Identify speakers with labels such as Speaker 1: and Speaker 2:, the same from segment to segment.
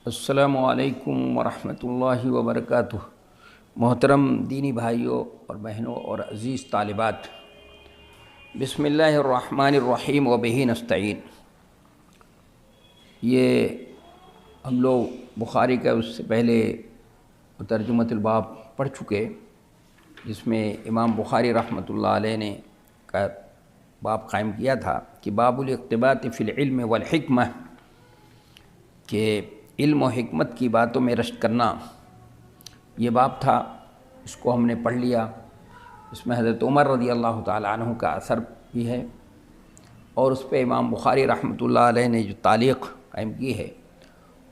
Speaker 1: السلام علیکم ورحمۃ اللہ وبرکاتہ۔ محترم دینی بھائیوں اور بہنوں اور عزیز طالبات، بسم اللہ الرحمن الرحیم وبہ نستعین۔ یہ ہم لوگ بخاری کا اس سے پہلے ترجمۃ الباب پڑھ چکے، جس میں امام بخاری رحمۃ اللہ علیہ نے کا باب قائم کیا تھا کہ باب الاقتباس فی العلم والحکمہ، کہ علم و حکمت کی باتوں میں رشک کرنا، یہ باب تھا۔ اس کو ہم نے پڑھ لیا۔ اس میں حضرت عمر رضی اللہ تعالیٰ عنہ کا اثر بھی ہے، اور اس پہ امام بخاری رحمۃ اللہ علیہ نے جو تعلیق قائم کی ہے،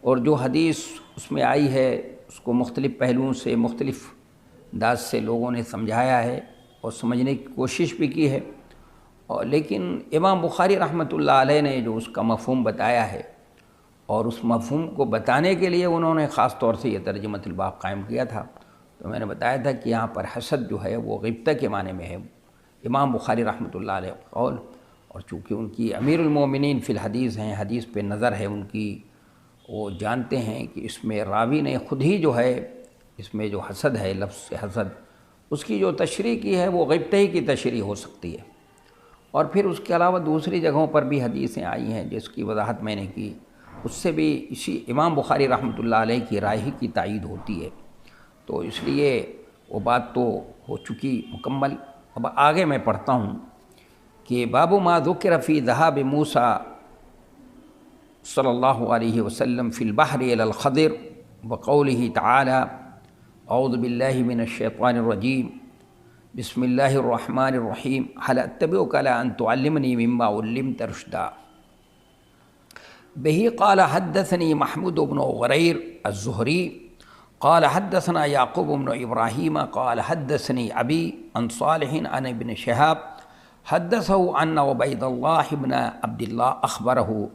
Speaker 1: اور جو حدیث اس میں آئی ہے اس کو مختلف پہلوؤں سے مختلف انداز سے لوگوں نے سمجھایا ہے اور سمجھنے کی کوشش بھی کی ہے، لیکن امام بخاری رحمۃ اللہ علیہ نے جو اس کا مفہوم بتایا ہے، اور اس مفہوم کو بتانے کے لیے انہوں نے خاص طور سے یہ ترجمۃ الباب قائم کیا تھا۔ تو میں نے بتایا تھا کہ یہاں پر حسد جو ہے وہ غیبت کے معنی میں ہے، امام بخاری رحمۃ اللہ علیہ قول، اور چونکہ ان کی امیر المومنین فی الحدیث ہیں، حدیث پہ نظر ہے ان کی، وہ جانتے ہیں کہ اس میں راوی نے خود ہی جو ہے اس میں جو حسد ہے، لفظ سے حسد، اس کی جو تشریح کی ہے وہ غیبت ہی کی تشریح ہو سکتی ہے۔ اور پھر اس کے علاوہ دوسری جگہوں پر بھی حدیثیں آئی ہیں جس کی وضاحت میں نے کی، اس سے بھی اسی امام بخاری رحمۃ اللہ علیہ کی رائے ہی کی تائید ہوتی ہے۔ تو اس لیے وہ بات تو ہو چکی مکمل۔ اب آگے میں پڑھتا ہوں کہ باب ما ذکر فی ذہاب موسیٰ صلی اللہ علیہ وسلم فی البحر الی الخضر وقولہ تعالی اعوذ باللہ من الشیطان الرجیم بسم اللہ الرحمن الرحیم هل اتبعک علی ان تعلمنی مما علمت رشدا۔ به قال حدثني محمود بن غرير الزهري قال حدثنا يعقوب بن إبراهيم قال حدثني أبي عن صالح عن ابن شهاب حدثه أن عبيد الله بن عبد الله أخبره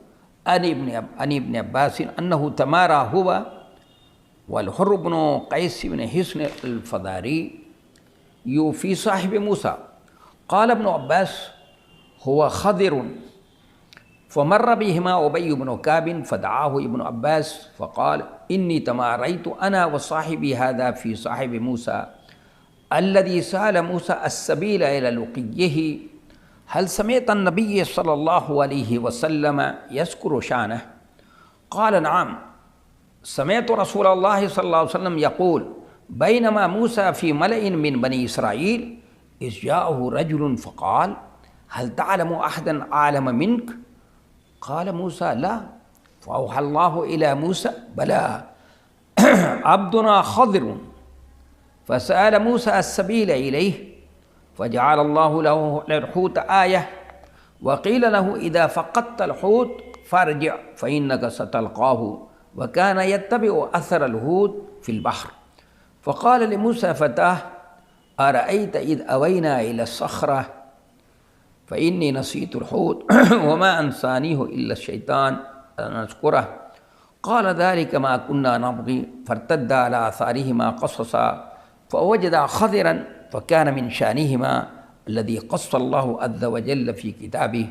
Speaker 1: عن ابن عباس أنه تمارى هو والحر بن قيس بن حصن الفزاري يوفي صاحب موسى، قال ابن عباس هو خضر، فمر بهما أبي بن كعب فدعاه ابن عباس فقال إني تماريت أنا وصاحبي هذا في صاحب موسى الذي سأل موسى السبيل إلى لقيه، هل سمعت النبي صلى الله عليه وسلم يذكر شأنه؟ قال نعم، سمعت رسول الله صلى الله عليه وسلم يقول بينما موسى في ملأ من بني إسرائيل إذ جاءه رجل فقال هل تعلم أحدا أعلم منك؟ قال موسى لا، فأوحى الله إلى موسى بلى عبدنا خضر، فسأل موسى السبيل إليه فجعل الله له الحوت آية، وقيل له إذا فقدت الحوت فارجع فإنك ستلقاه، وكان يتبع أثر الحوت في البحر، فقال لموسى فتاه أرأيت إذ أوينا إلى الصخرة فإني نسيت الحوت وما أنسانيه إلا الشيطان أن أذكره، قال ذلك ما كنا نبغي، فارتد على آثارهما قصصا فوجدا خضرا فكان من شأنهما الذي قص الله عز وجل في كتابه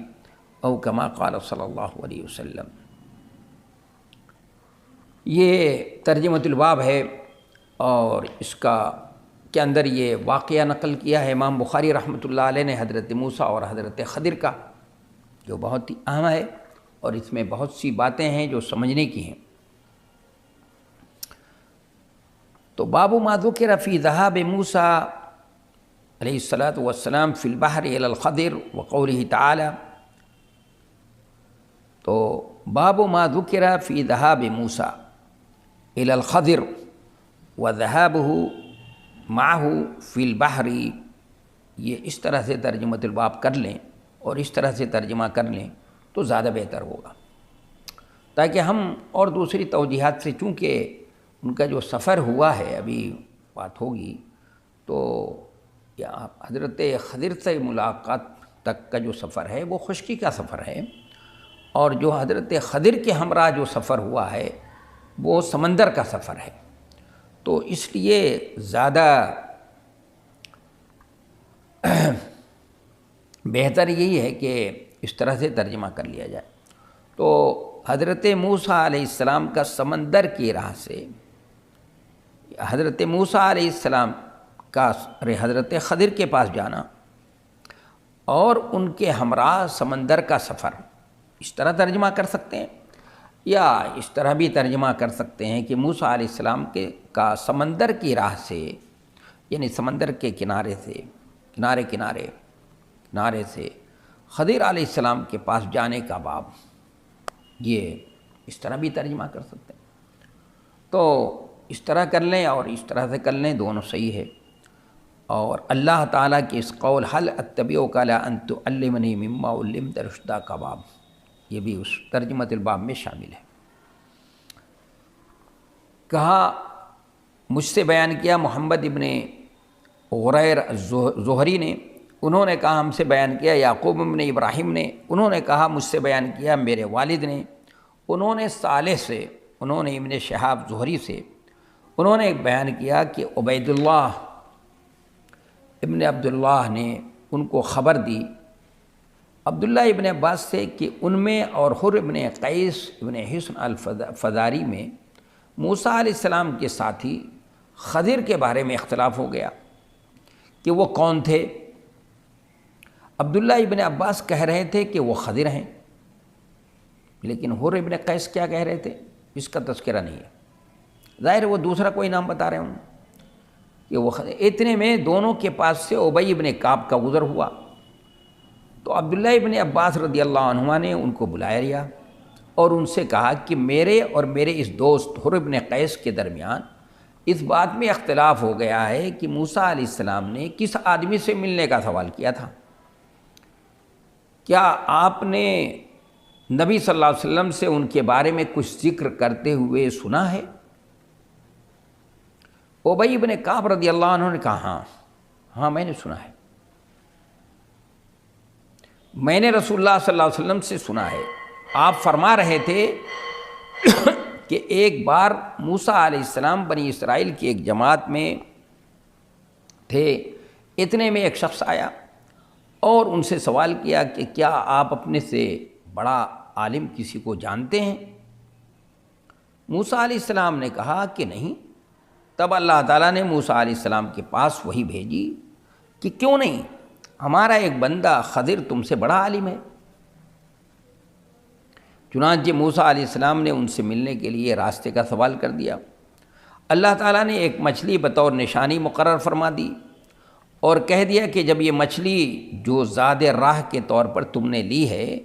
Speaker 1: أو كما قال صلی اللہ علیہ وسلم۔ یہ ترجمۃ الباب ہے، اور اس کے اندر یہ واقعہ نقل کیا ہے امام بخاری رحمۃ اللہ علیہ نے حضرت موسیٰ اور حضرت خضر کا، جو بہت ہی اہم ہے، اور اس میں بہت سی باتیں ہیں جو سمجھنے کی ہیں۔ تو باب ما ذکر فی ذہاب موسیٰ علیہ الصلاۃ والسلام فی البحر الی الخضر وقولہ تعالی، تو باب ما ذکر فی ذہاب موسیٰ الی الخضر وذهابه معه فی البحر، یہ اس طرح سے ترجمۃ الباب کر لیں اور اس طرح سے ترجمہ کر لیں تو زیادہ بہتر ہوگا، تاکہ ہم اور دوسری توجیحات سے، چونکہ ان کا جو سفر ہوا ہے، ابھی بات ہوگی، تو حضرت خضر سے ملاقات تک کا جو سفر ہے وہ خشکی کا سفر ہے، اور جو حضرت خضر کے ہمراہ جو سفر ہوا ہے وہ سمندر کا سفر ہے۔ تو اس لیے زیادہ بہتر یہی ہے کہ اس طرح سے ترجمہ کر لیا جائے۔ تو حضرت موسیٰ علیہ السلام کا سمندر کی راہ سے، حضرت موسیٰ علیہ السلام کا حضرت خضر کے پاس جانا اور ان کے ہمراہ سمندر کا سفر، اس طرح ترجمہ کر سکتے ہیں، یا اس طرح بھی ترجمہ کر سکتے ہیں کہ موسیٰ علیہ السلام کا سمندر کی راہ سے، یعنی سمندر کے کنارے سے، کنارے سے خضر علیہ السلام کے پاس جانے کا باب، یہ اس طرح بھی ترجمہ کر سکتے ہیں۔ تو اس طرح کر لیں اور اس طرح سے کر لیں، دونوں صحیح ہے۔ اور اللہ تعالیٰ کے اس قول حل اتبعک علی ان تعلمنی مما علمت رشدا کا باب، یہ بھی اس ترجمۃ الباب میں شامل ہے۔ کہا مجھ سے بیان کیا محمد ابن غریر زہری نے، انہوں نے کہا ہم سے بیان کیا یعقوب ابن ابراہیم نے، انہوں نے کہا مجھ سے بیان کیا میرے والد نے، انہوں نے صالح سے، انہوں نے ابن شہاب زہری سے، انہوں نے بیان کیا کہ عبید اللہ ابن عبداللہ نے ان کو خبر دی عبداللہ ابن عباس سے کہ ان میں اور حر ابن قیس ابن حصن الفزاری میں موسیٰ علیہ السلام کے ساتھی خضر کے بارے میں اختلاف ہو گیا کہ وہ کون تھے۔ عبداللہ ابن عباس کہہ رہے تھے کہ وہ خضر ہیں، لیکن حر ابن قیس کیا کہہ رہے تھے اس کا تذکرہ نہیں ہے، ظاہر وہ دوسرا کوئی نام بتا رہے ہوں کہ وہ خضر۔ اتنے میں دونوں کے پاس سے ابی ابن کعب کا گزر ہوا، تو عبداللہ ابن عباس رضی اللہ عنہما نے ان کو بلایا لیا اور ان سے کہا کہ میرے اور میرے اس دوست حر ابن قیس کے درمیان اس بات میں اختلاف ہو گیا ہے کہ موسیٰ علیہ السلام نے کس آدمی سے ملنے کا سوال کیا تھا، کیا آپ نے نبی صلی اللہ علیہ وسلم سے ان کے بارے میں کچھ ذکر کرتے ہوئے سنا ہے؟ ابی ابن کعب رضی اللہ عنہ نے کہا ہاں میں نے سنا ہے، میں نے رسول اللہ صلی اللہ علیہ وسلم سے سنا ہے، آپ فرما رہے تھے کہ ایک بار موسیٰ علیہ السلام بنی اسرائیل کی ایک جماعت میں تھے، اتنے میں ایک شخص آیا اور ان سے سوال کیا کہ کیا آپ اپنے سے بڑا عالم کسی کو جانتے ہیں؟ موسیٰ علیہ السلام نے کہا کہ نہیں۔ تب اللہ تعالیٰ نے موسیٰ علیہ السلام کے پاس وحی بھیجی کہ کیوں نہیں، ہمارا ایک بندہ خضر تم سے بڑا عالم ہے۔ چنانچہ موسیٰ علیہ السلام نے ان سے ملنے کے لیے راستے کا سوال کر دیا۔ اللہ تعالیٰ نے ایک مچھلی بطور نشانی مقرر فرما دی اور کہہ دیا کہ جب یہ مچھلی جو زاد راہ کے طور پر تم نے لی ہے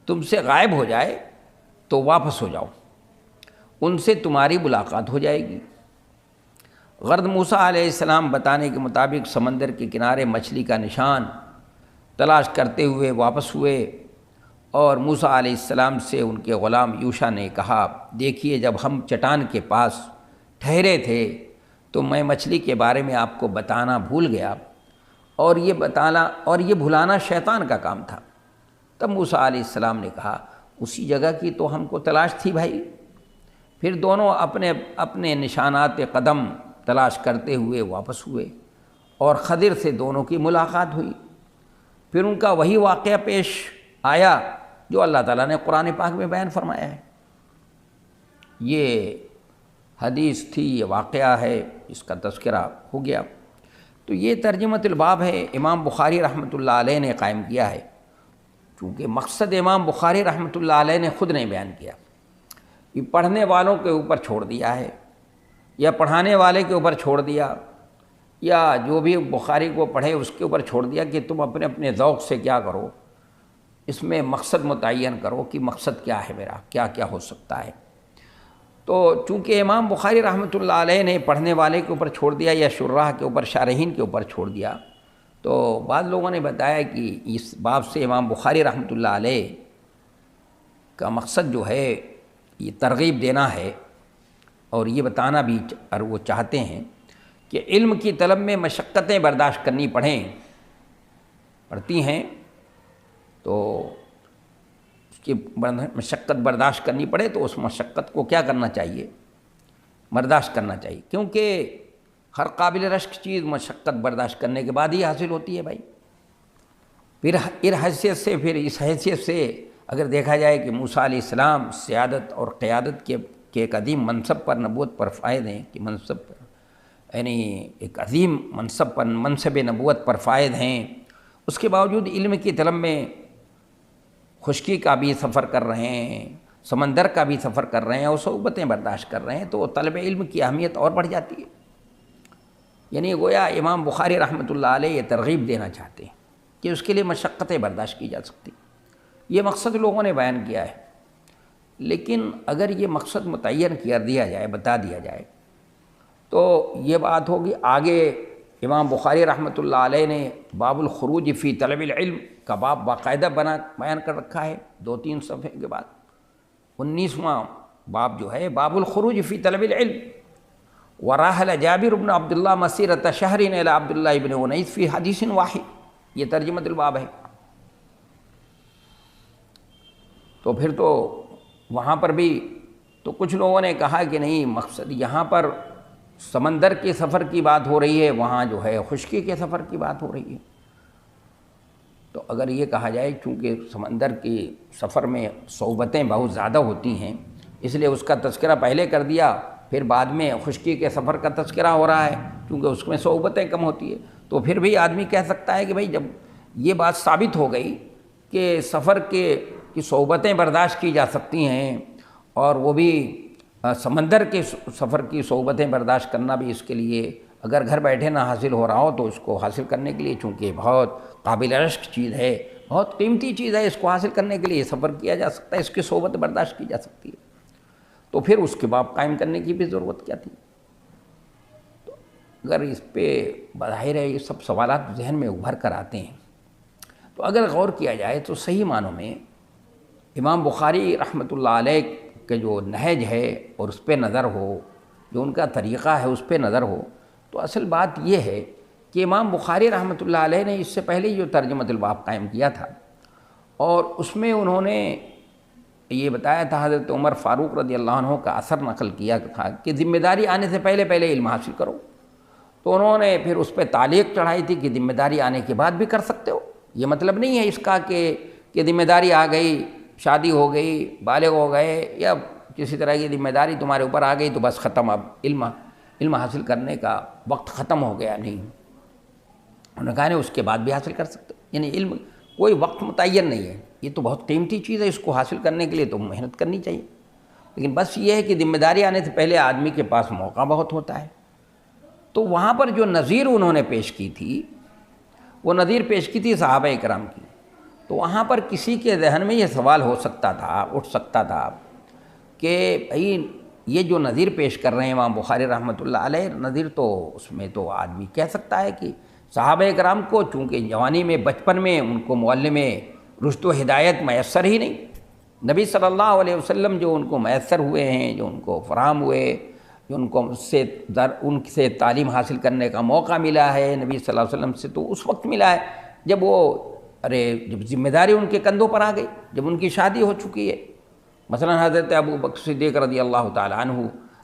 Speaker 1: تم سے غائب ہو جائے تو واپس ہو جاؤ، ان سے تمہاری ملاقات ہو جائے گی۔ غرض موسیٰ علیہ السلام بتانے کے مطابق سمندر کے کنارے مچھلی کا نشان تلاش کرتے ہوئے واپس ہوئے، اور موسیٰ علیہ السلام سے ان کے غلام یوشع نے کہا دیکھیے جب ہم چٹان کے پاس ٹھہرے تھے تو میں مچھلی کے بارے میں آپ کو بتانا بھول گیا، اور یہ بھلانا شیطان کا کام تھا۔ تب موسیٰ علیہ السلام نے کہا اسی جگہ کی تو ہم کو تلاش تھی بھائی۔ پھر دونوں اپنے اپنے نشانات قدم تلاش کرتے ہوئے واپس ہوئے اور خضر سے دونوں کی ملاقات ہوئی۔ پھر ان کا وہی واقعہ پیش آیا جو اللہ تعالیٰ نے قرآن پاک میں بیان فرمایا ہے۔ یہ حدیث تھی، یہ واقعہ ہے، اس کا تذکرہ ہو گیا۔ تو یہ ترجمۃ الباب ہے، امام بخاری رحمۃ اللہ علیہ نے قائم کیا ہے، چونکہ مقصد امام بخاری رحمۃ اللہ علیہ نے خود نہیں بیان کیا، یہ پڑھنے والوں کے اوپر چھوڑ دیا ہے، یا پڑھانے والے کے اوپر چھوڑ دیا، یا جو بھی بخاری کو پڑھے اس کے اوپر چھوڑ دیا کہ تم اپنے اپنے ذوق سے کیا کرو، اس میں مقصد متعین کرو کہ مقصد کیا ہے میرا، کیا کیا ہو سکتا ہے۔ تو چونکہ امام بخاری رحمۃ اللہ علیہ نے پڑھنے والے کے اوپر چھوڑ دیا یا شراح کے اوپر، شارحین کے اوپر چھوڑ دیا، تو بعض لوگوں نے بتایا کہ اس باب سے امام بخاری رحمۃ اللہ علیہ کا مقصد جو ہے یہ ترغیب دینا ہے، اور یہ بتانا بھی وہ چاہتے ہیں کہ علم کی طلب میں مشقتیں برداشت کرنی پڑتی ہیں، تو اس کی مشقت برداشت کرنی پڑے تو اس مشقت کو کیا کرنا چاہیے، برداشت کرنا چاہیے، کیونکہ ہر قابل رشک چیز مشقت برداشت کرنے کے بعد ہی حاصل ہوتی ہے بھائی۔ پھر اس حیثیت سے اگر دیکھا جائے کہ موسیٰ علیہ السلام سیادت اور قیادت کے ایک عظیم منصب پر نبوت پر فائز ہیں، کہ منصب پر یعنی ایک عظیم منصب نبوت پر فائز ہیں، اس کے باوجود علم کی طلب میں خشکی کا بھی سفر کر رہے ہیں، سمندر کا بھی سفر کر رہے ہیں اور صعوبتیں برداشت کر رہے ہیں، تو طلب علم کی اہمیت اور بڑھ جاتی ہے۔ یعنی گویا امام بخاری رحمۃ اللہ علیہ یہ ترغیب دینا چاہتے ہیں کہ اس کے لیے مشقتیں برداشت کی جا سکتی، یہ مقصد لوگوں نے بیان کیا ہے۔ لیکن اگر یہ مقصد متعین کر دیا جائے، بتا دیا جائے، تو یہ بات ہوگی آگے امام بخاری رحمۃ اللہ علیہ نے باب الخروج فی طلب العلم کا باب باقاعدہ بیان کر رکھا ہے، 2-3 صفحے کے بعد 19واں باب جو ہے باب الخروج فی طلب العلم، وراحل جابر بن عبداللہ مسیرۃ شہر الی عبداللہ ابن انیس فی حدیث واحد، یہ ترجمۃ الباب ہے۔ تو پھر تو وہاں پر بھی تو کچھ لوگوں نے کہا کہ نہیں، مقصد یہاں پر سمندر کے سفر کی بات ہو رہی ہے، وہاں جو ہے خشکی کے سفر کی بات ہو رہی ہے۔ تو اگر یہ کہا جائے چونکہ سمندر کی سفر میں صعوبتیں بہت زیادہ ہوتی ہیں، اس لیے اس کا تذکرہ پہلے کر دیا، پھر بعد میں خشکی کے سفر کا تذکرہ ہو رہا ہے کیونکہ اس میں صعوبتیں کم ہوتی ہیں، تو پھر بھی آدمی کہہ سکتا ہے کہ بھئی جب یہ بات ثابت ہو گئی کہ سفر کی صعوبتیں برداشت کی جا سکتی ہیں، اور وہ بھی سمندر کے سفر کی صعوبتیں برداشت کرنا بھی اس کے لیے اگر گھر بیٹھے نہ حاصل ہو رہا ہو تو اس کو حاصل کرنے کے لیے، چونکہ بہت قابل رشک چیز ہے، بہت قیمتی چیز ہے، اس کو حاصل کرنے کے لیے سفر کیا جا سکتا ہے، اس کی صعوبت برداشت کی جا سکتی ہے، تو پھر اس کے باب قائم کرنے کی بھی ضرورت کیا تھی؟ تو اگر اس پہ بظاہر ہے یہ سب سوالات ذہن میں ابھر کر آتے ہیں، تو اگر غور کیا جائے تو صحیح معنوں میں امام بخاری رحمۃ اللہ علیہ کے جو نہج ہے اور اس پہ نظر ہو، جو ان کا طریقہ ہے اس پہ نظر ہو، تو اصل بات یہ ہے کہ امام بخاری رحمۃ اللہ علیہ نے اس سے پہلے جو ترجمۃ الباب قائم کیا تھا، اور اس میں انہوں نے یہ بتایا تھا، حضرت عمر فاروق رضی اللہ عنہ کا اثر نقل کیا تھا کہ ذمہ داری آنے سے پہلے علم حاصل کرو، تو انہوں نے پھر اس پہ تعلیق چڑھائی تھی کہ ذمہ داری آنے کے بعد بھی کر سکتے ہو، یہ مطلب نہیں ہے اس کا کہ ذمہ داری آ گئی، شادی ہو گئی، بالغ ہو گئے، یا کسی طرح کی ذمہ داری تمہارے اوپر آ گئی تو بس ختم، اب علم حاصل کرنے کا وقت ختم ہو گیا، نہیں، انہوں نے کہا نہیں، اس کے بعد بھی حاصل کر سکتے، یعنی علم کوئی وقت متعین نہیں ہے، یہ تو بہت قیمتی چیز ہے، اس کو حاصل کرنے کے لیے تو محنت کرنی چاہیے، لیکن بس یہ ہے کہ ذمہ داری آنے سے پہلے آدمی کے پاس موقع بہت ہوتا ہے۔ تو وہاں پر جو نظیر انہوں نے پیش کی تھی، وہ نظیر پیش کی تھی صحابہ کرام کی، تو وہاں پر کسی کے ذہن میں یہ سوال ہو سکتا تھا، اٹھ سکتا تھا کہ بھئی یہ جو نظیر پیش کر رہے ہیں امام بخاری رحمۃ اللہ علیہ، نظیر تو اس میں تو آدمی کہہ سکتا ہے کہ صحابہ کرام کو چونکہ جوانی میں، بچپن میں ان کو معلم رشد و ہدایت میسر ہی نہیں، نبی صلی اللہ علیہ وسلم جو ان کو میسر ہوئے ہیں، جو ان کو فراہم ہوئے، جو ان کو ان سے تعلیم حاصل کرنے کا موقع ملا ہے نبی صلی اللہ علیہ وسلم سے، تو اس وقت ملا ہے جب جب ذمہ داری ان کے کندھوں پر آ گئی، جب ان کی شادی ہو چکی ہے۔ مثلا حضرت ابو بکر صدیق رضی اللہ تعالیٰ عنہ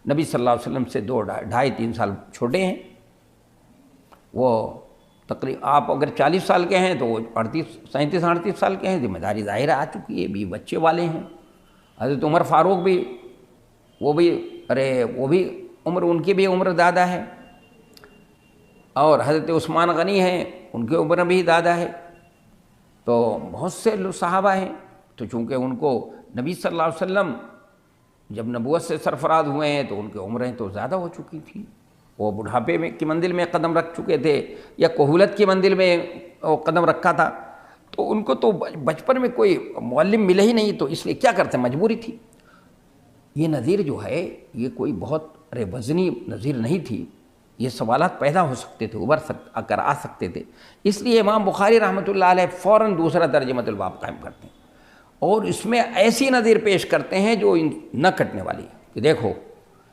Speaker 1: نبی صلی اللہ علیہ وسلم سے 2-2.5-3 سال چھوٹے ہیں، وہ تقریباً آپ اگر 40 سال کے ہیں تو وہ 37-38 سال کے ہیں، ذمہ داری ظاہر آ چکی ہے، بھی بچے والے ہیں۔ حضرت عمر فاروق بھی وہ بھی عمر، ان کی بھی عمر زیادہ ہے، اور حضرت عثمان غنی ہیں، ان کی عمر بھی زیادہ ہے، تو بہت سے صحابہ ہیں، تو چونکہ ان کو نبی صلی اللہ علیہ وسلم جب نبوت سے سرفراز ہوئے ہیں تو ان کی عمریں تو زیادہ ہو چکی تھیں، وہ بڑھاپے میں کی منزل میں قدم رکھ چکے تھے، یا کہولت کی منزل میں قدم رکھا تھا، تو ان کو تو بچپن میں کوئی معلم ملے ہی نہیں، تو اس لیے کیا کرتے، مجبوری تھی۔ یہ نظیر جو ہے یہ کوئی بہت وزنی نظیر نہیں تھی، یہ سوالات پیدا ہو سکتے تھے، ابھر کر آ سکتے تھے، اس لیے امام بخاری رحمۃ اللہ علیہ فوراً دوسرا ترجمۃ الباب قائم کرتے ہیں، اور اس میں ایسی نظیر پیش کرتے ہیں جو نہ کٹنے والی ہے، کہ دیکھو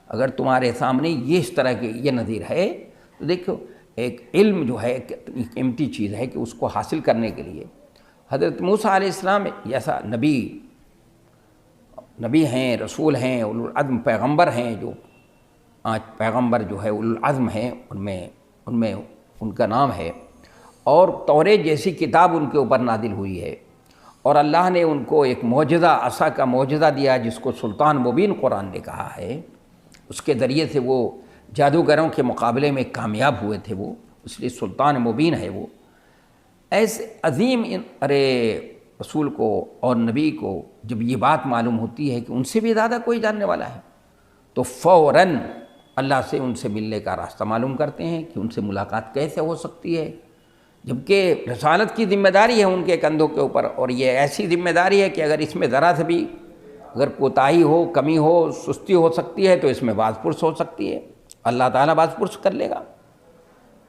Speaker 1: اگر تمہارے سامنے یہ اس طرح کی یہ نظیر ہے تو دیکھو ایک علم جو ہے کتنی قیمتی چیز ہے کہ اس کو حاصل کرنے کے لیے حضرت موسیٰ علیہ السلام جیسا نبی ہیں، رسول ہیں، اولو العزم پیغمبر ہیں، جو 5 پیغمبر جو ہے اولو العزم ہیں، ان میں ان کا نام ہے، اور توریت جیسی کتاب ان کے اوپر نازل ہوئی ہے، اور اللہ نے ان کو ایک معجزہ، عصا کا معجزہ دیا جس کو سلطان مبین قرآن نے کہا ہے، اس کے ذریعے سے وہ جادوگروں کے مقابلے میں کامیاب ہوئے تھے، وہ اس لیے سلطان مبین ہے وہ۔ ایسے عظیم رسول کو اور نبی کو جب یہ بات معلوم ہوتی ہے کہ ان سے بھی زیادہ کوئی جاننے والا ہے، تو فوراً اللہ سے ان سے ملنے کا راستہ معلوم کرتے ہیں کہ ان سے ملاقات کیسے ہو سکتی ہے، جبکہ رسالت کی ذمہ داری ہے ان کے کندھوں کے اوپر، اور یہ ایسی ذمہ داری ہے کہ اگر اس میں ذرا سے بھی اگر کوتاہی ہو، کمی ہو، سستی ہو سکتی ہے تو اس میں باز پرس ہو سکتی ہے، اللہ تعالیٰ باز پرس کر لے گا۔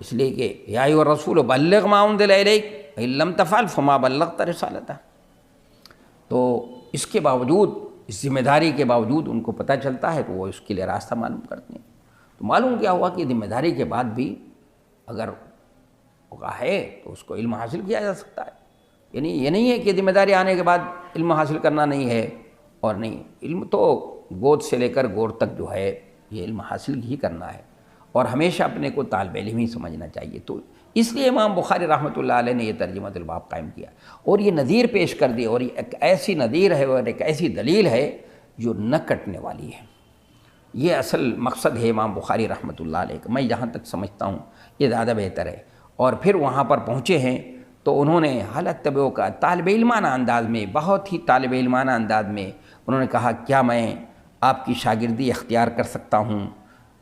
Speaker 1: اس لیے کہ یا ایھا الرسول بلغ ما انزل الیک وان لم تفعل فما بلغت رسالتہ۔ تو اس کے باوجود، اس ذمہ داری کے باوجود ان کو پتہ چلتا ہے تو وہ اس کے لیے راستہ معلوم کرتے ہیں۔ تو معلوم کیا ہوا کہ ذمہ داری کے بعد بھی اگر ہے تو اس کو علم حاصل کیا جا سکتا ہے، یعنی یہ نہیں ہے کہ ذمہ داری آنے کے بعد علم حاصل کرنا نہیں ہے، اور نہیں، علم تو گود سے لے کر گور تک جو ہے یہ علم حاصل ہی کرنا ہے، اور ہمیشہ اپنے کو طالب علم ہی سمجھنا چاہیے۔ تو اس لیے امام بخاری رحمۃ اللہ علیہ نے یہ ترجمۃ الباب قائم کیا اور یہ نظیر پیش کر دی، اور یہ ایک ایسی نظیر ہے اور ایک ایسی دلیل ہے جو نہ کٹنے والی ہے۔ یہ اصل مقصد ہے امام بخاری رحمۃ اللہ علیہ کا، میں جہاں تک سمجھتا ہوں یہ زیادہ بہتر ہے۔ اور پھر وہاں پر پہنچے ہیں تو انہوں نے حالت طبعوں کا طالب علمانہ انداز میں، بہت ہی طالب علمانہ انداز میں انہوں نے کہا کیا میں آپ کی شاگردی اختیار کر سکتا ہوں،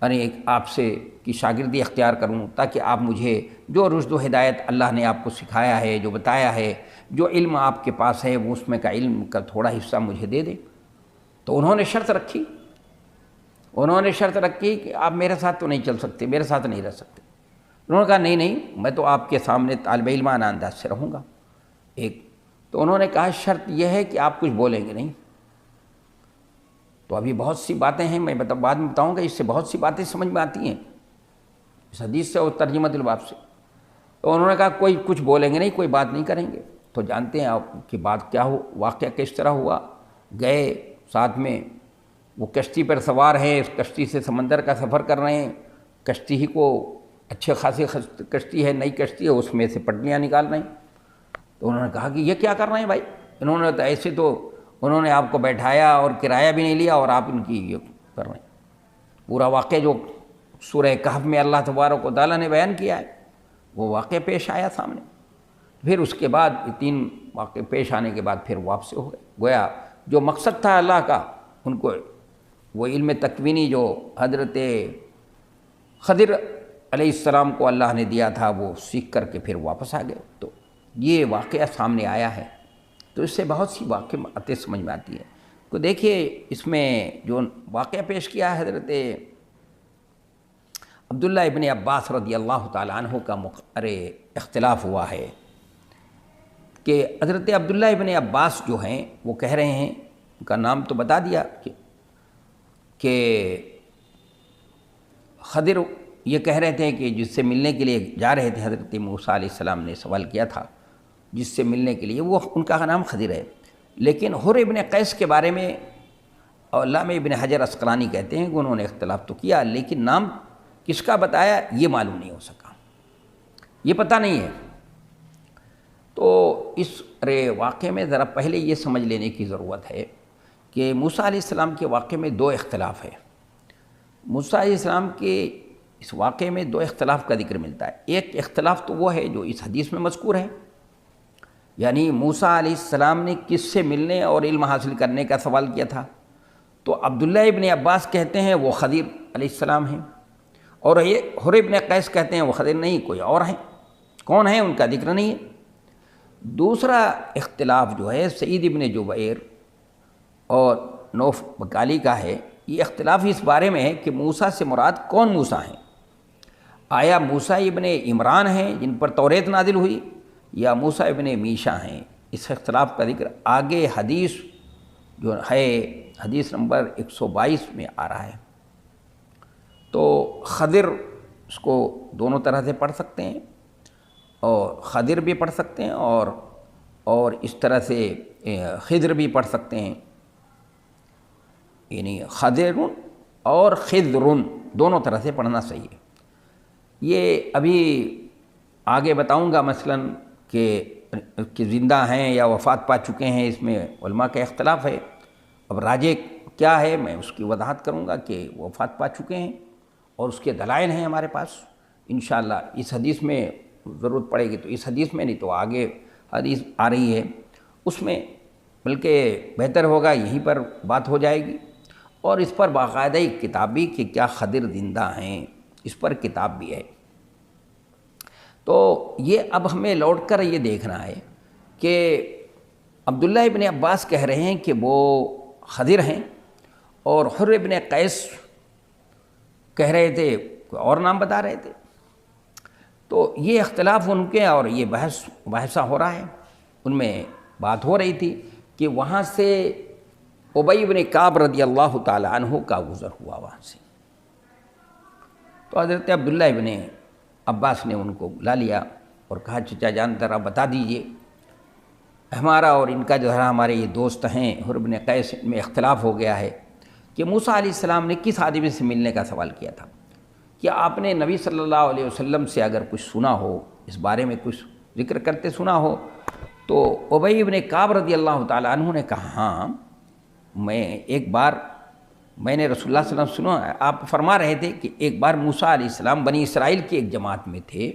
Speaker 1: یعنی آپ سے کی شاگردی اختیار کروں تاکہ آپ مجھے جو رشد و ہدایت اللہ نے آپ کو سکھایا ہے، جو بتایا ہے، جو علم آپ کے پاس ہے وہ اس میں کا علم کا تھوڑا حصہ مجھے دے دیں۔ تو انہوں نے شرط رکھی کہ آپ میرے ساتھ تو نہیں چل سکتے، میرے ساتھ نہیں رہ سکتے۔ انہوں نے کہا نہیں، میں تو آپ کے سامنے طالب علمانہ انداز سے رہوں گا۔ تو انہوں نے کہا شرط یہ ہے کہ آپ کچھ بولیں گے نہیں۔ تو ابھی بہت سی باتیں ہیں، میں بعد میں بتاؤں گا، اس سے بہت سی باتیں سمجھ میں آتی ہیں اس حدیث سے اور ترجمۃ الباب سے۔ تو انہوں نے کہا کوئی کچھ بولیں گے نہیں، کوئی بات نہیں کریں گے۔ تو جانتے ہیں آپ کی بات کیا ہو، واقعہ کس طرح ہوا۔ گئے ساتھ میں، وہ کشتی پر سوار ہیں، اس کشتی سے سمندر کا سفر کر رہے ہیں، کشتی ہی کو اچھے خاصی کشتی ہے، نئی کشتی ہے، اس میں سے پٹلیاں نکال رہے ہیں۔ تو انہوں نے کہا کہ یہ کیا کر رہے ہیں بھائی؟ انہوں نے تو ایسے تو انہوں نے آپ کو بیٹھایا اور کرایہ بھی نہیں لیا اور آپ ان کی یہ کر رہے ہیں۔ پورا واقعہ جو سورہ کہف میں اللہ تبارک و تعالیٰ نے بیان کیا ہے وہ واقعہ پیش آیا سامنے۔ پھر اس کے بعد یہ 3 واقعے پیش آنے کے بعد پھر واپس ہو گئے، گویا جو مقصد تھا اللہ کا ان کو وہ علم تکوینی جو حضرت خضر علیہ السلام کو اللہ نے دیا تھا وہ سیکھ کر کے پھر واپس آ گئے۔ تو یہ واقعہ سامنے آیا ہے، تو اس سے بہت سی باتیں سمجھ میں آتی ہیں۔ تو دیکھیے اس میں جو واقعہ پیش کیا ہے حضرت عبداللہ ابن عباس رضی اللہ تعالیٰ عنہ کا اختلاف ہوا ہے کہ حضرت عبداللہ ابن عباس جو ہیں وہ کہہ رہے ہیں، ان کا نام تو بتا دیا کہ خضر یہ کہہ رہے تھے کہ جس سے ملنے کے لیے جا رہے تھے، حضرت موسیٰ علیہ السلام نے سوال کیا تھا جس سے ملنے کے لیے، وہ ان کا نام خضر ہے۔ لیکن حر ابن قیس کے بارے میں علامہ ابن حجر عسقلانی کہتے ہیں کہ انہوں نے اختلاف تو کیا لیکن نام کس کا بتایا یہ معلوم نہیں ہو سکا، یہ پتہ نہیں ہے۔ تو اس واقعے میں ذرا پہلے یہ سمجھ لینے کی ضرورت ہے کہ موسیٰ علیہ السلام کے واقعے میں 2 اختلاف ہے۔ موسیٰ علیہ السلام کے اس واقعے میں 2 اختلاف کا ذکر ملتا ہے۔ ایک اختلاف تو وہ ہے جو اس حدیث میں مذکور ہے، یعنی موسیٰ علیہ السلام نے کس سے ملنے اور علم حاصل کرنے کا سوال کیا تھا، تو عبداللہ ابن عباس کہتے ہیں وہ خضر علیہ السلام ہیں، اور یہ حر ابن قیس کہتے ہیں وہ خضر نہیں، کوئی اور ہیں، کون ہیں ان کا ذکر نہیں ہے۔ دوسرا اختلاف جو ہے سعید ابن جبیر اور نوف بکالی کا ہے۔ یہ اختلاف اس بارے میں ہے کہ موسیٰ سے مراد کون موسیٰ ہیں، آیا موسیٰ ابن عمران ہیں جن پر توریت نازل ہوئی، یا موسیٰ ابن میشا ہیں۔ اس اختلاف کا ذکر آگے حدیث جو ہے حدیث نمبر 122 میں آ رہا ہے۔ تو خضر اس کو دونوں طرح سے پڑھ سکتے ہیں، اور خضر بھی پڑھ سکتے ہیں اور اس طرح سے خضر بھی پڑھ سکتے ہیں، یعنی خضر اور خضر دونوں طرح سے پڑھنا صحیح ہے۔ یہ ابھی آگے بتاؤں گا مثلاً کہ کہ زندہ ہیں یا وفات پا چکے ہیں، اس میں علماء کا اختلاف ہے۔ اب راجح کیا ہے میں اس کی وضاحت کروں گا کہ وہ وفات پا چکے ہیں اور اس کے دلائل ہیں ہمارے پاس انشاءاللہ۔ اس حدیث میں ضرورت پڑے گی تو اس حدیث میں، نہیں تو آگے حدیث آ رہی ہے اس میں، بلکہ بہتر ہوگا یہیں پر بات ہو جائے گی۔ اور اس پر باقاعدہ ایک کتاب بھی کہ کیا خضر زندہ ہیں، اس پر کتاب بھی ہے۔ تو یہ اب ہمیں لوٹ کر یہ دیکھنا ہے کہ عبداللہ ابن عباس کہہ رہے ہیں کہ وہ خضر ہیں، اور حر ابن قیس کہہ رہے تھے کوئی اور نام بتا رہے تھے۔ تو یہ اختلاف ان کے، اور یہ بحثہ ہو رہا ہے، ان میں بات ہو رہی تھی کہ وہاں سے ابی بن کعب رضی اللہ تعالی عنہ کا گزر ہوا وہاں سے۔ تو حضرت عبداللہ ابن عباس نے ان کو بلا لیا اور کہا چچا جان ذرا بتا دیجئے، ہمارا اور ان کا جو ہے ہمارے یہ دوست ہیں حر بن قیس، ان میں اختلاف ہو گیا ہے کہ موسیٰ علیہ السلام نے کس آدمی سے ملنے کا سوال کیا تھا، کہ آپ نے نبی صلی اللہ علیہ وسلم سے اگر کچھ سنا ہو، اس بارے میں کچھ ذکر کرتے سنا ہو۔ تو ابی بن کعب رضی اللہ تعالیٰ عنہ نے کہا ہاں، میں ایک بار میں نے رسول اللہ صلی اللہ علیہ وسلم سنا، آپ فرما رہے تھے کہ ایک بار موسیٰ علیہ السلام بنی اسرائیل کی ایک جماعت میں تھے،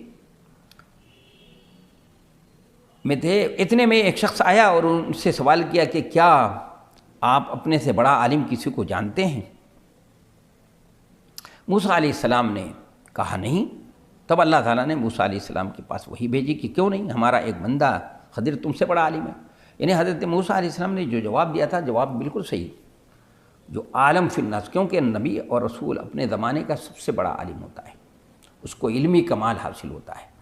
Speaker 1: اتنے میں ایک شخص آیا اور ان سے سوال کیا کہ کیا آپ اپنے سے بڑا عالم کسی کو جانتے ہیں؟ موسیٰ علیہ السلام نے کہا نہیں۔ تب اللہ تعالیٰ نے موسیٰ علیہ السلام کے پاس وحی بھیجی کہ کیوں نہیں، ہمارا ایک بندہ خضر تم سے بڑا عالم ہے۔ یعنی حضرت موسیٰ علیہ السلام نے جو جواب دیا تھا، جواب بالکل صحیح، جو عالم فی الناس، کیونکہ نبی اور رسول اپنے زمانے کا سب سے بڑا عالم ہوتا ہے، اس کو علمی کمال حاصل ہوتا ہے۔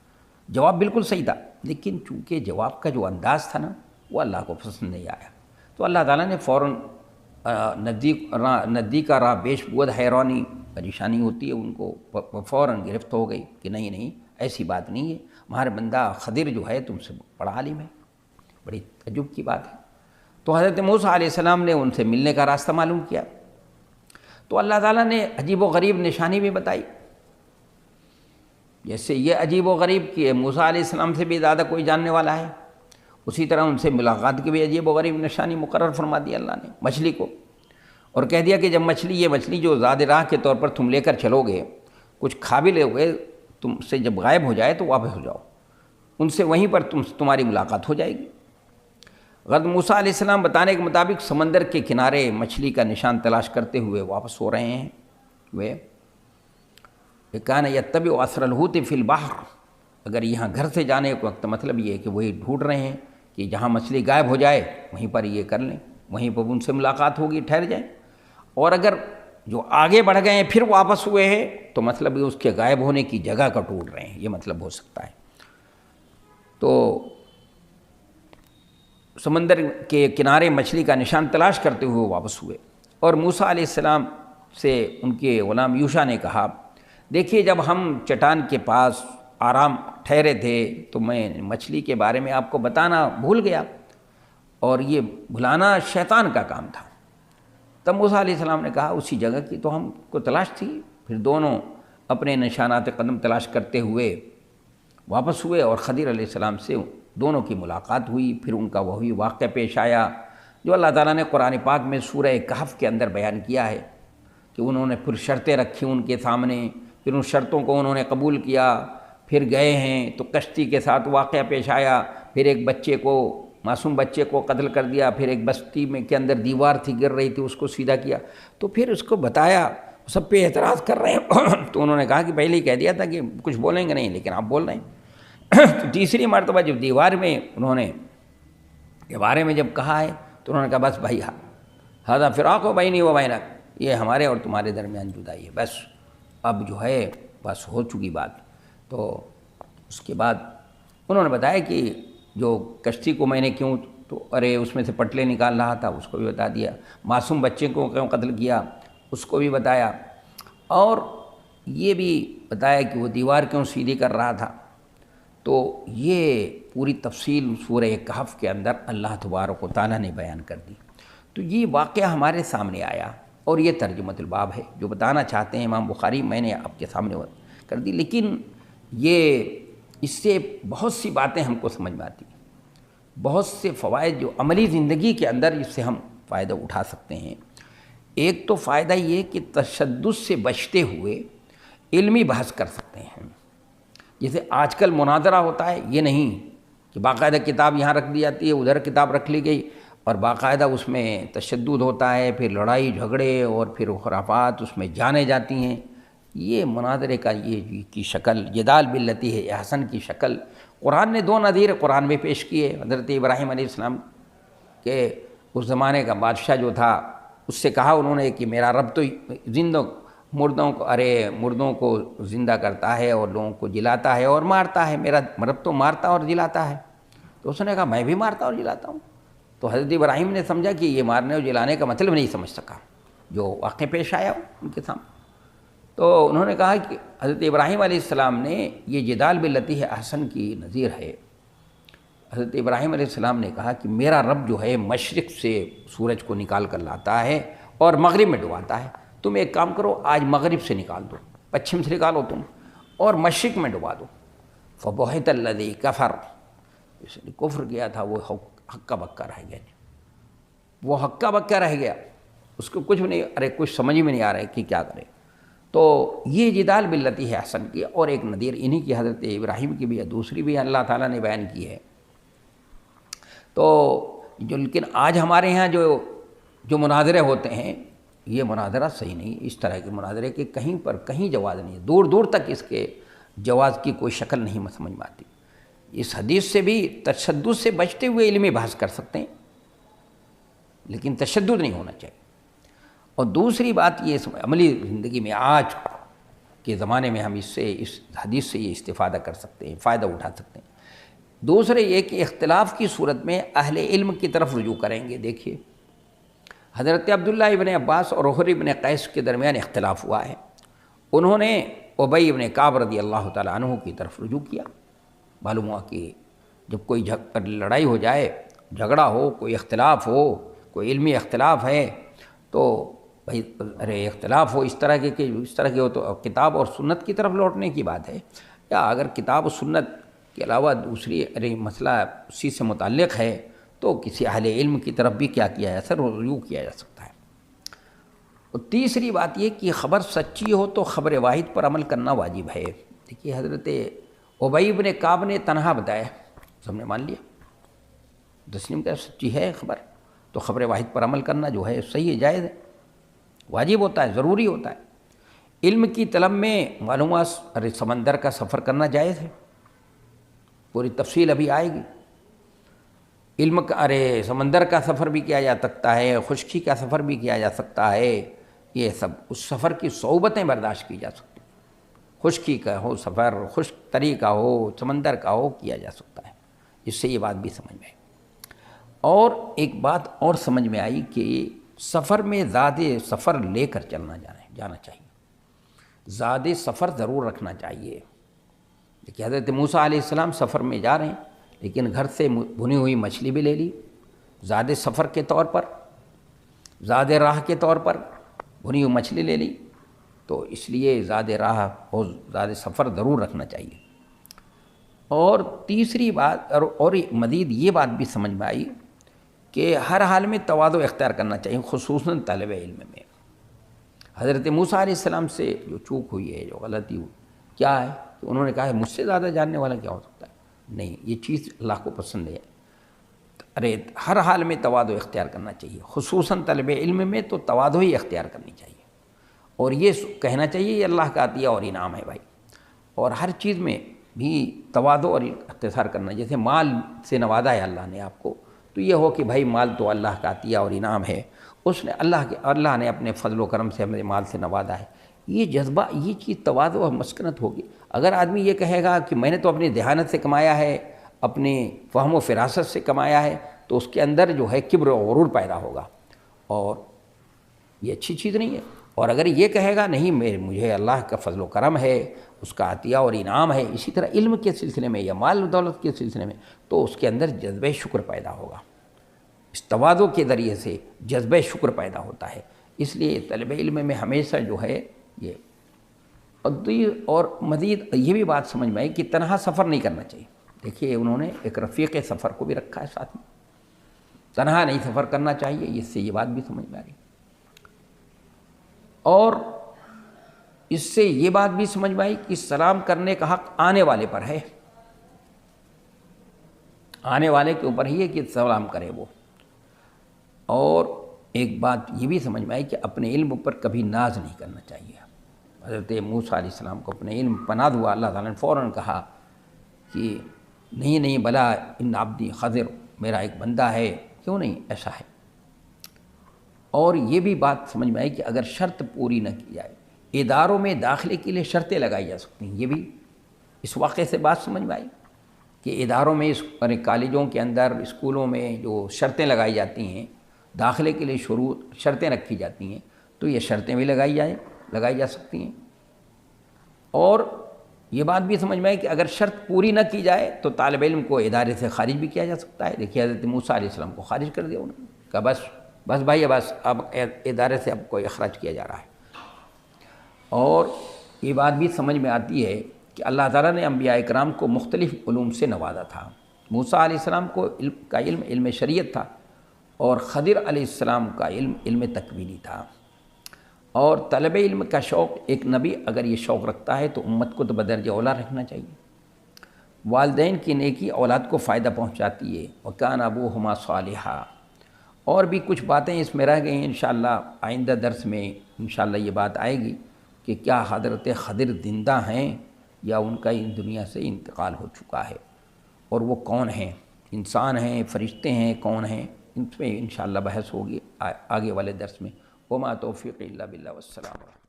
Speaker 1: جواب بالکل صحیح تھا، لیکن چونکہ جواب کا جو انداز تھا نا وہ اللہ کو پسند نہیں آیا، تو اللہ تعالیٰ نے فوراً ندی کا راہ بیش بود حیرانی، پریشانی ہوتی ہے ان کو، فوراً گرفت ہو گئی کہ نہیں نہیں ایسی بات نہیں ہے، ہمارا بندہ خضر جو ہے تم سے بڑا عالم ہے۔ بڑی تعجب کی بات ہے۔ تو حضرت موسیٰ علیہ السلام نے ان سے ملنے کا راستہ معلوم کیا، تو اللہ تعالیٰ نے عجیب و غریب نشانی بھی بتائی۔ جیسے یہ عجیب و غریب کہ موسیٰ علیہ السلام سے بھی زیادہ کوئی جاننے والا ہے، اسی طرح ان سے ملاقات کی بھی عجیب و غریب نشانی مقرر فرما دی اللہ نے مچھلی کو، اور کہہ دیا کہ جب یہ مچھلی جو زاد راہ کے طور پر تم لے کر چلو گے، کچھ کھا بھی لو گے، تم سے جب غائب ہو جائے تو واپس ہو جاؤ، ان سے وہیں پر تمہاری ملاقات ہو جائے گی۔ غد موسیٰ علیہ السلام بتانے کے مطابق سمندر کے کنارے مچھلی کا نشان تلاش کرتے ہوئے واپس ہو رہے ہیں، وہ کان یتبع اثر الحوت فی البحر، اگر یہاں گھر سے جانے کے وقت مطلب یہ ہے کہ وہی ڈھونڈ رہے ہیں کہ جہاں مچھلی غائب ہو جائے وہیں پر یہ کر لیں، وہیں پر ان سے ملاقات ہوگی، ٹھہر جائیں۔ اور اگر جو آگے بڑھ گئے ہیں پھر واپس ہوئے ہیں تو مطلب یہ اس کے غائب ہونے کی جگہ کا ڈھونڈ رہے ہیں، یہ مطلب ہو سکتا ہے۔ تو سمندر کے کنارے مچھلی کا نشان تلاش کرتے ہوئے واپس ہوئے، اور موسیٰ علیہ السلام سے ان کے غلام یوشع نے کہا دیکھیے جب ہم چٹان کے پاس آرام ٹھہرے تھے تو میں مچھلی کے بارے میں آپ کو بتانا بھول گیا، اور یہ بھلانا شیطان کا کام تھا۔ تب موسیٰ علیہ السلام نے کہا اسی جگہ کی تو ہم کو تلاش تھی۔ پھر دونوں اپنے نشانات قدم تلاش کرتے ہوئے واپس ہوئے، اور خضر علیہ السلام سے دونوں کی ملاقات ہوئی۔ پھر ان کا وہی واقعہ پیش آیا جو اللہ تعالیٰ نے قرآن پاک میں سورہ کہف کے اندر بیان کیا ہے کہ انہوں نے پھر شرطیں رکھی ان کے سامنے، پھر ان شرطوں کو انہوں نے قبول کیا، پھر گئے ہیں تو کشتی کے ساتھ واقعہ پیش آیا، پھر ایک بچے کو، معصوم بچے کو قتل کر دیا، پھر ایک بستی میں کے اندر دیوار تھی گر رہی تھی اس کو سیدھا کیا، تو پھر اس کو بتایا، سب پہ اعتراض کر رہے ہیں تو انہوں نے کہا کہ پہلے ہی کہہ دیا تھا کہ کچھ بولیں گے نہیں، لیکن آپ بول رہے ہیں۔ تو تیسری مرتبہ جب دیوار میں انہوں نے کے بارے میں جب کہا ہے تو انہوں نے کہا بس بھائی ھذا فراق و بینی و بینک، یہ ہمارے اور تمہارے درمیان جدائی ہے، بس اب جو ہے بس ہو چکی بات۔ تو اس کے بعد انہوں نے بتایا کہ جو کشتی کو میں نے کیوں، تو ارے اس میں سے پٹلے نکال رہا تھا اس کو بھی بتا دیا، معصوم بچے کو کیوں قتل کیا اس کو بھی بتایا، اور یہ بھی بتایا کہ وہ دیوار کیوں سیدھی کر رہا تھا۔ تو یہ پوری تفصیل سورہ کہف کے اندر اللہ تبارک و تعالیٰ نے بیان کر دی۔ تو یہ واقعہ ہمارے سامنے آیا، اور یہ ترجمۃ الباب ہے جو بتانا چاہتے ہیں امام بخاری، میں نے آپ کے سامنے کر دی، لیکن یہ اس سے بہت سی باتیں ہم کو سمجھ میں آتی ہیں۔ بہت سے فوائد جو عملی زندگی کے اندر اس سے ہم فائدہ اٹھا سکتے ہیں۔ ایک تو فائدہ یہ کہ تشدد سے بچتے ہوئے علمی بحث کر سکتے ہیں۔ جیسے آج کل مناظرہ ہوتا ہے، یہ نہیں کہ باقاعدہ کتاب یہاں رکھ دی جاتی ہے، ادھر کتاب رکھ لی گئی اور باقاعدہ اس میں تشدد ہوتا ہے، پھر لڑائی جھگڑے اور پھر خرافات اس میں جانے جاتی ہیں۔ یہ مناظرے کا یہ کی شکل، جدال باللتی ہے احسن کی شکل قرآن نے دو نظیر قرآن میں پیش کیے۔ حضرت ابراہیم علیہ السلام کے اس زمانے کا بادشاہ جو تھا، اس سے کہا انہوں نے کہ میرا رب تو مردوں کو زندہ کرتا ہے اور لوگوں کو جلاتا ہے اور مارتا ہے، میرا رب تو مارتا اور جلاتا ہے۔ تو اس نے کہا میں بھی مارتا اور جلاتا ہوں۔ تو حضرت ابراہیم نے سمجھا کہ یہ مارنے اور جلانے کا مطلب نہیں سمجھ سکا جو واقع پیش آیا ان کے سامنے۔ تو انہوں نے کہا کہ حضرت ابراہیم علیہ السلام نے یہ جدال باللتی ہے احسن کی نظیر ہے۔ حضرت ابراہیم علیہ السلام نے کہا کہ میرا رب جو ہے مشرق سے سورج کو نکال کر لاتا ہے اور مغرب میں ڈباتا ہے، تم ایک کام کرو، آج مغرب سے نکال دو، پچھم سے نکالو تم اور مشرق میں ڈبا دو۔ فبہت الذی کفر، اس نے کفر کیا تھا وہ ہکا بکا رہ گیا، وہ ہکا بکا رہ گیا، اس کو کچھ بھی نہیں، کچھ سمجھ میں نہیں آ رہا ہے کہ کیا کرے۔ تو یہ جدال باللتی ہے احسن کی، اور ایک نظیر انہی کی حضرت ابراہیم کی بھی ہے، دوسری بھی اللہ تعالیٰ نے بیان کی ہے۔ تو لیکن آج ہمارے یہاں جو مناظرے ہوتے ہیں، یہ مناظرہ صحیح نہیں، اس طرح کے مناظرے کے کہیں پر کہیں جواز نہیں ہے، دور دور تک اس کے جواز کی کوئی شکل نہیں سمجھ میں آتی۔ اس حدیث سے بھی تشدد سے بچتے ہوئے علمی بحث کر سکتے ہیں، لیکن تشدد نہیں ہونا چاہیے۔ اور دوسری بات یہ عملی زندگی میں آج کے زمانے میں ہم اس حدیث سے یہ استفادہ کر سکتے ہیں، فائدہ اٹھا سکتے ہیں۔ دوسرے یہ کہ اختلاف کی صورت میں اہل علم کی طرف رجوع کریں گے۔ دیکھیے حضرت عبداللہ ابن عباس اور عہر ابن قیس کے درمیان اختلاف ہوا ہے، انہوں نے ابی ابن کعب رضی اللہ تعالیٰ عنہ کی طرف رجوع کیا۔ معلوم ہوا کہ جب کوئی لڑائی ہو جائے، جھگڑا ہو، کوئی اختلاف ہو، کوئی علمی اختلاف ہے، تو بھائی اختلاف ہو اس طرح کے ہو تو کتاب اور سنت کی طرف لوٹنے کی بات ہے، یا اگر کتاب و سنت کے علاوہ دوسری مسئلہ اسی سے متعلق ہے تو کسی اہل علم کی طرف بھی کیا کیا جا سکتا ہے، رجوع کیا جا سکتا ہے۔ اور تیسری بات یہ کہ خبر سچی ہو تو خبر واحد پر عمل کرنا واجب ہے۔ دیکھیے حضرت ابی ابن کعب نے تنہا بتایا، ہم نے مان لیا، تسلیم کیا سچی ہے خبر، تو خبر واحد پر عمل کرنا جو ہے صحیح ہے، جائز ہے، واجب ہوتا ہے، ضروری ہوتا ہے۔ علم کی طلب میں معلومات سمندر کا سفر کرنا جائز ہے، پوری تفصیل ابھی آئے گی۔ علم کا سمندر کا سفر بھی کیا جا سکتا ہے، خشکی کا سفر بھی کیا جا سکتا ہے، یہ سب اس سفر کی صعوبتیں برداشت کی جا سکتی ہیں۔ خشکی کا ہو سفر، خشک تری کا ہو، سمندر کا ہو، کیا جا سکتا ہے، اس سے یہ بات بھی سمجھ میں آئی۔ اور ایک بات اور سمجھ میں آئی کہ سفر میں زیادہ سفر لے کر جانا چاہیے، زیادہ سفر ضرور رکھنا چاہیے۔ دیکھیے حضرت موسیٰ علیہ السلام سفر میں جا رہے ہیں، لیکن گھر سے بھنی ہوئی مچھلی بھی لے لی، زیادہ سفر کے طور پر، زیادہ راہ کے طور پر بھنی ہوئی مچھلی لے لی، تو اس لیے زیادہ راہ اور زیادہ سفر ضرور رکھنا چاہیے۔ اور تیسری بات اور مزید یہ بات بھی سمجھ میں آئی کہ ہر حال میں تواضع اختیار کرنا چاہیے، خصوصاً طالب علم میں۔ حضرت موسیٰ علیہ السلام سے جو چوک ہوئی ہے، جو غلطی ہوئی، کیا ہے کہ انہوں نے کہا ہے مجھ سے زیادہ جاننے والا کیا ہو سکتا ہے؟ نہیں، یہ چیز اللہ کو پسند ہے۔ ہر حال میں تواضع اختیار کرنا چاہیے، خصوصاً طالب علم میں تو تواضع ہی اختیار کرنی چاہیے، اور یہ کہنا چاہیے یہ اللہ کا عطیہ اور انعام ہے بھائی۔ اور ہر چیز میں بھی تواضع اور اختصار کرنا، جیسے مال سے نوازا ہے اللہ نے آپ کو، تو یہ ہو کہ بھائی مال تو اللہ کا عطیہ اور انعام ہے، اس نے اللہ نے اپنے فضل و کرم سے ہمیں مال سے نوازا ہے، یہ جذبہ، یہ چیز تواضع اور مسکنت ہوگی۔ اگر آدمی یہ کہے گا کہ میں نے تو اپنی ذہانت سے کمایا ہے، اپنی فہم و فراست سے کمایا ہے، تو اس کے اندر جو ہے کبر و غرور پیدا ہوگا، اور یہ اچھی چیز نہیں ہے۔ اور اگر یہ کہے گا نہیں مجھے اللہ کا فضل و کرم ہے، اس کا عطیہ اور انعام ہے، اسی طرح علم کے سلسلے میں یا مال و دولت کے سلسلے میں، تو اس کے اندر جذبہ شکر پیدا ہوگا۔ اس تواضع کے ذریعے سے جذبہ شکر پیدا ہوتا ہے۔ اس لیے طالب علم میں ہمیشہ جو ہے یہ اور مزید یہ بھی بات سمجھ میں آئی کہ تنہا سفر نہیں کرنا چاہیے۔ دیکھیے انہوں نے ایک رفیق سفر کو بھی رکھا ہے ساتھ میں، تنہا نہیں سفر کرنا چاہیے، اس سے یہ بات بھی سمجھ میں آ رہی۔ اور اس سے یہ بات بھی سمجھ میں آئی کہ سلام کرنے کا حق آنے والے پر ہے، آنے والے کے اوپر ہی ہے کہ سلام کرے وہ۔ اور ایک بات یہ بھی سمجھ میں آئی کہ اپنے علم پر کبھی ناز نہیں کرنا چاہیے۔ حضرت موسیٰ علیہ السلام کو اپنے علم پناہ ہوا، اللہ تعالیٰ نے فوراً کہا کہ نہیں بلا ان عبدی خضر، میرا ایک بندہ ہے، کیوں نہیں ایسا ہے۔ اور یہ بھی بات سمجھ میں آئی کہ اگر شرط پوری نہ کی جائے، اداروں میں داخلے کے لیے شرطیں لگائی جا سکتی ہیں، یہ بھی اس واقعے سے بات سمجھ میں آئی کہ اداروں میں کالجوں کے اندر، اسکولوں میں جو شرطیں لگائی جاتی ہیں، داخلے کے لیے شرطیں رکھی جاتی ہیں، تو یہ شرطیں بھی لگائی جا سکتی ہیں۔ اور یہ بات بھی سمجھ میں آئی کہ اگر شرط پوری نہ کی جائے تو طالب علم کو ادارے سے خارج بھی کیا جا سکتا ہے۔ دیکھیے حضرت موسیٰ علیہ السلام کو خارج کر دیا انہوں نے، کہا بس بھائی، بس اب ادارے سے اب کوئی اخراج کیا جا رہا ہے۔ اور یہ بات بھی سمجھ میں آتی ہے کہ اللہ تعالیٰ نے انبیاء اکرام کو مختلف علوم سے نوازا تھا۔ موسیٰ علیہ السلام کو علم شریعت تھا، اور خضر علیہ السلام کا علم تکوینی تھا۔ اور طلب علم کا شوق، ایک نبی اگر یہ شوق رکھتا ہے تو امت کو تو بدرجہ اولیٰ رکھنا چاہیے۔ والدین کی نیکی اولاد کو فائدہ پہنچاتی ہے، وَكَانَ أَبُوهُمَا صَالِحًا۔ اور بھی کچھ باتیں اس میں رہ گئی ہیں، انشاءاللہ آئندہ درس میں انشاءاللہ یہ بات آئے گی کہ کیا حضرت خضر زندہ ہیں یا ان کا اس دنیا سے انتقال ہو چکا ہے، اور وہ کون ہیں، انسان ہیں، فرشتے ہیں، کون ہیں، ان پہ انشاءاللہ بحث ہوگی آگے والے درس میں۔ وما توفیق الا باللہ، والسلام علیکم۔